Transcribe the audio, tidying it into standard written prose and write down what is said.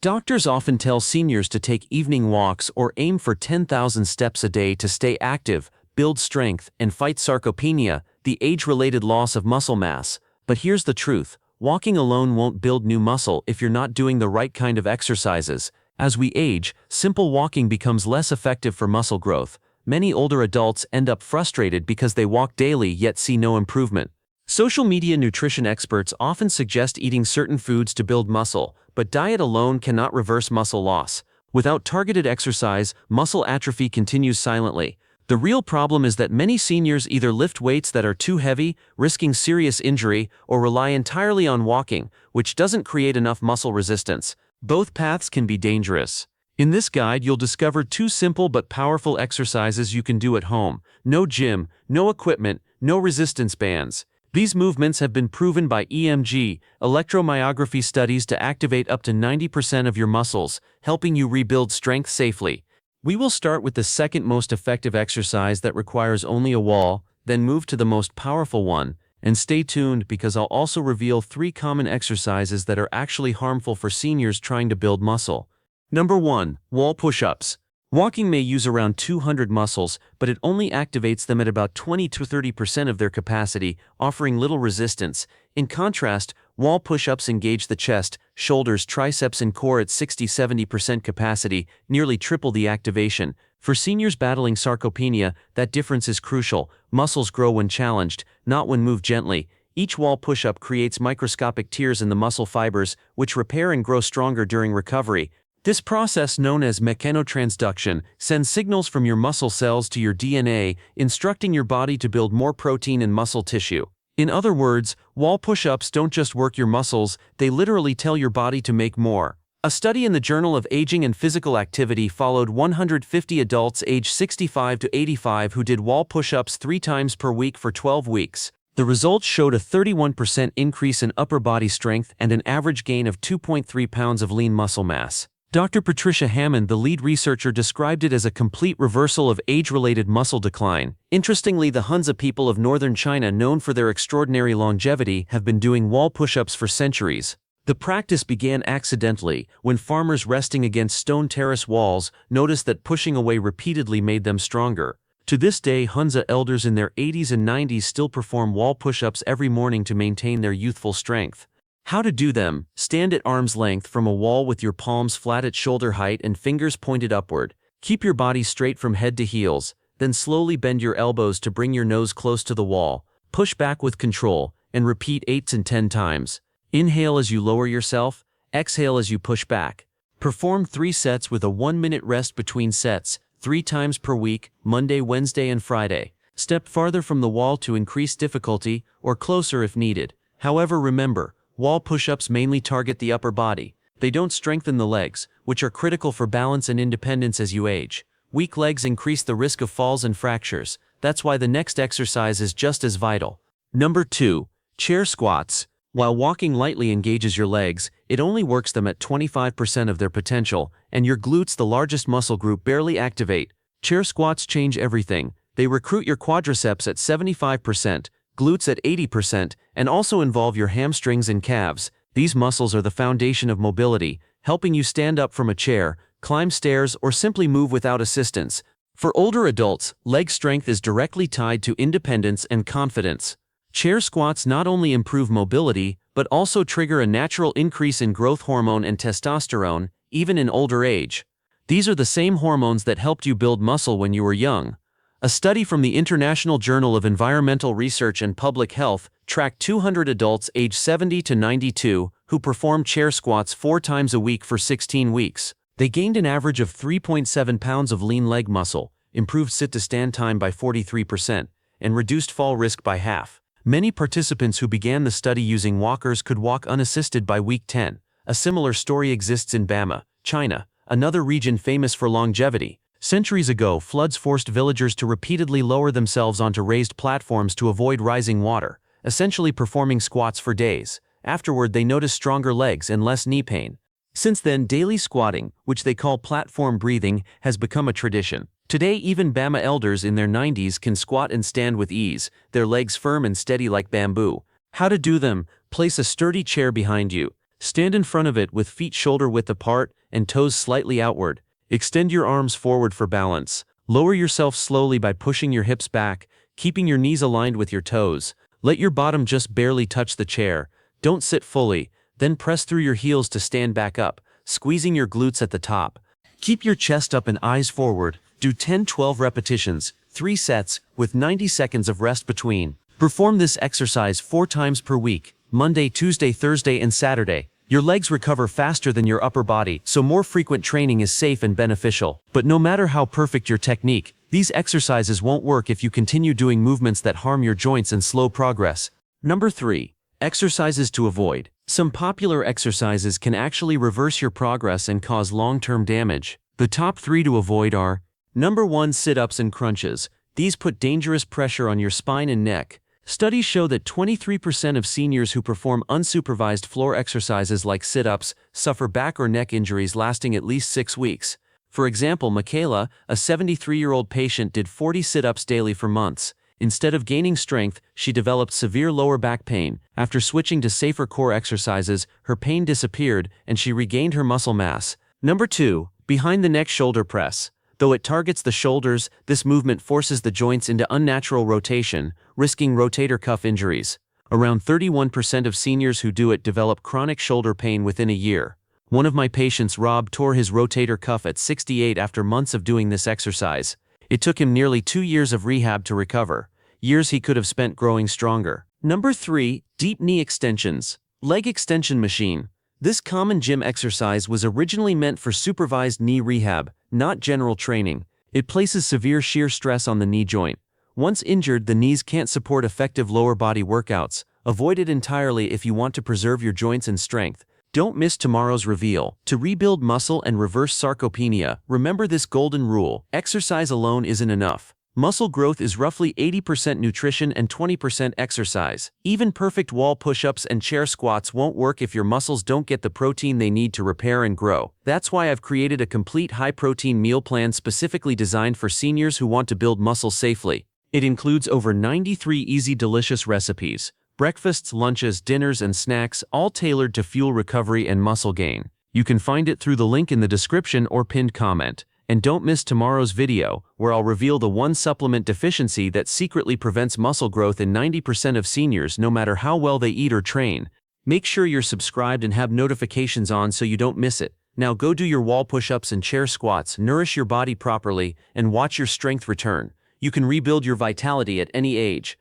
Doctors often tell seniors to take evening walks or aim for 10,000 steps a day to stay active, build strength, and fight sarcopenia, the age-related loss of muscle mass. But here's the truth: walking alone won't build new muscle if you're not doing the right kind of exercises. As we age, simple walking becomes less effective for muscle growth. Many older adults end up frustrated because they walk daily yet see no improvement. Social media nutrition experts often suggest eating certain foods to build muscle, but diet alone cannot reverse muscle loss. Without targeted exercise, muscle atrophy continues silently. The real problem is that many seniors either lift weights that are too heavy, risking serious injury, or rely entirely on walking, which doesn't create enough muscle resistance. Both paths can be dangerous. In this guide, you'll discover 2 simple but powerful exercises you can do at home. No gym, no equipment, no resistance bands. These movements have been proven by EMG, electromyography studies to activate up to 90% of your muscles, helping you rebuild strength safely. We will start with the second most effective exercise that requires only a wall, then move to the most powerful one. And stay tuned because I'll also reveal 3 common exercises that are actually harmful for seniors trying to build muscle. Number 1. Wall push-ups. Walking may use around 200 muscles, but it only activates them at about 20 to 30% of their capacity, offering little resistance. In contrast, wall push-ups engage the chest, shoulders, triceps, and core at 60–70% capacity, nearly triple the activation. For seniors battling sarcopenia, that difference is crucial. Muscles grow when challenged, not when moved gently. Each wall push-up creates microscopic tears in the muscle fibers, which repair and grow stronger during recovery. This process, known as mechanotransduction, sends signals from your muscle cells to your DNA, instructing your body to build more protein and muscle tissue. In other words, wall push-ups don't just work your muscles, they literally tell your body to make more. A study in the Journal of Aging and Physical Activity followed 150 adults aged 65 to 85 who did wall push-ups 3 times per week for 12 weeks. The results showed a 31% increase in upper body strength and an average gain of 2.3 pounds of lean muscle mass. Dr. Patricia Hammond, the lead researcher, described it as a complete reversal of age-related muscle decline. Interestingly, the Hunza people of northern China, known for their extraordinary longevity, have been doing wall push-ups for centuries. The practice began accidentally, when farmers resting against stone terrace walls noticed that pushing away repeatedly made them stronger. To this day, Hunza elders in their 80s and 90s still perform wall push-ups every morning to maintain their youthful strength. How to do them: stand at arm's length from a wall with your palms flat at shoulder height and fingers pointed upward. Keep your body straight from head to heels, then slowly bend your elbows to bring your nose close to the wall. Push back with control, and repeat 8 and 10 times. Inhale as you lower yourself, exhale as you push back. Perform 3 sets with a 1-minute rest between sets, 3 times per week, Monday, Wednesday, and Friday. Step farther from the wall to increase difficulty, or closer if needed. However, remember, wall push-ups mainly target the upper body. They don't strengthen the legs, which are critical for balance and independence as you age. Weak legs increase the risk of falls and fractures. That's why the next exercise is just as vital. Number 2. Chair squats. While walking lightly engages your legs, it only works them at 25% of their potential, and your glutes, the largest muscle group, barely activate. Chair squats change everything. They recruit your quadriceps at 75%, glutes at 80%, and also involve your hamstrings and calves. These muscles are the foundation of mobility, helping you stand up from a chair, climb stairs, or simply move without assistance. For older adults, leg strength is directly tied to independence and confidence. Chair squats not only improve mobility, but also trigger a natural increase in growth hormone and testosterone, even in older age. These are the same hormones that helped you build muscle when you were young. A study from the International Journal of Environmental Research and Public Health tracked 200 adults aged 70 to 92 who performed chair squats 4 times a week for 16 weeks. They gained an average of 3.7 pounds of lean leg muscle, improved sit-to-stand time by 43%, and reduced fall risk by half. Many participants who began the study using walkers could walk unassisted by week 10. A similar story exists in Bama, China, another region famous for longevity. Centuries ago, floods forced villagers to repeatedly lower themselves onto raised platforms to avoid rising water, essentially performing squats for days. Afterward, they noticed stronger legs and less knee pain. Since then, daily squatting, which they call platform breathing, has become a tradition. Today, even Bama elders in their 90s can squat and stand with ease, their legs firm and steady like bamboo. How to do them: place a sturdy chair behind you. Stand in front of it with feet shoulder width apart and toes slightly outward. Extend your arms forward for balance. Lower yourself slowly by pushing your hips back, keeping your knees aligned with your toes. Let your bottom just barely touch the chair. Don't sit fully, then press through your heels to stand back up, squeezing your glutes at the top. Keep your chest up and eyes forward. Do 10-12 repetitions, 3 sets, with 90 seconds of rest between. Perform this exercise 4 times per week, Monday, Tuesday, Thursday, and Saturday. Your legs recover faster than your upper body, so more frequent training is safe and beneficial. But no matter how perfect your technique, these exercises won't work if you continue doing movements that harm your joints and slow progress. Number 3. Exercises to avoid. Some popular exercises can actually reverse your progress and cause long-term damage. The top 3 to avoid are: Number 1. Sit-ups and crunches. These put dangerous pressure on your spine and neck. Studies show that 23% of seniors who perform unsupervised floor exercises like sit-ups suffer back or neck injuries lasting at least 6 weeks. For example, Michaela, a 73-year-old patient, did 40 sit-ups daily for months. Instead of gaining strength, she developed severe lower back pain. After switching to safer core exercises, her pain disappeared and she regained her muscle mass. Number 2. Behind the neck shoulder press. Though it targets the shoulders, this movement forces the joints into unnatural rotation, risking rotator cuff injuries. Around 31% of seniors who do it develop chronic shoulder pain within a year. One of my patients, Rob, tore his rotator cuff at 68 after months of doing this exercise. It took him nearly 2 years of rehab to recover, years he could have spent growing stronger. Number 3. Deep knee extensions. Leg extension machine. This common gym exercise was originally meant for supervised knee rehab, not general training. It places severe shear stress on the knee joint. Once injured, the knees can't support effective lower body workouts. Avoid it entirely if you want to preserve your joints and strength. Don't miss tomorrow's reveal. To rebuild muscle and reverse sarcopenia, remember this golden rule: exercise alone isn't enough. Muscle growth is roughly 80% nutrition and 20% exercise. Even perfect wall push-ups and chair squats won't work if your muscles don't get the protein they need to repair and grow. That's why I've created a complete high-protein meal plan specifically designed for seniors who want to build muscle safely. It includes over 93 easy, delicious recipes. Breakfasts, lunches, dinners, and snacks, all tailored to fuel recovery and muscle gain. You can find it through the link in the description or pinned comment. And don't miss tomorrow's video, where I'll reveal the one supplement deficiency that secretly prevents muscle growth in 90% of seniors no matter how well they eat or train. Make sure you're subscribed and have notifications on so you don't miss it. Now go do your wall push-ups and chair squats, nourish your body properly, and watch your strength return. You can rebuild your vitality at any age.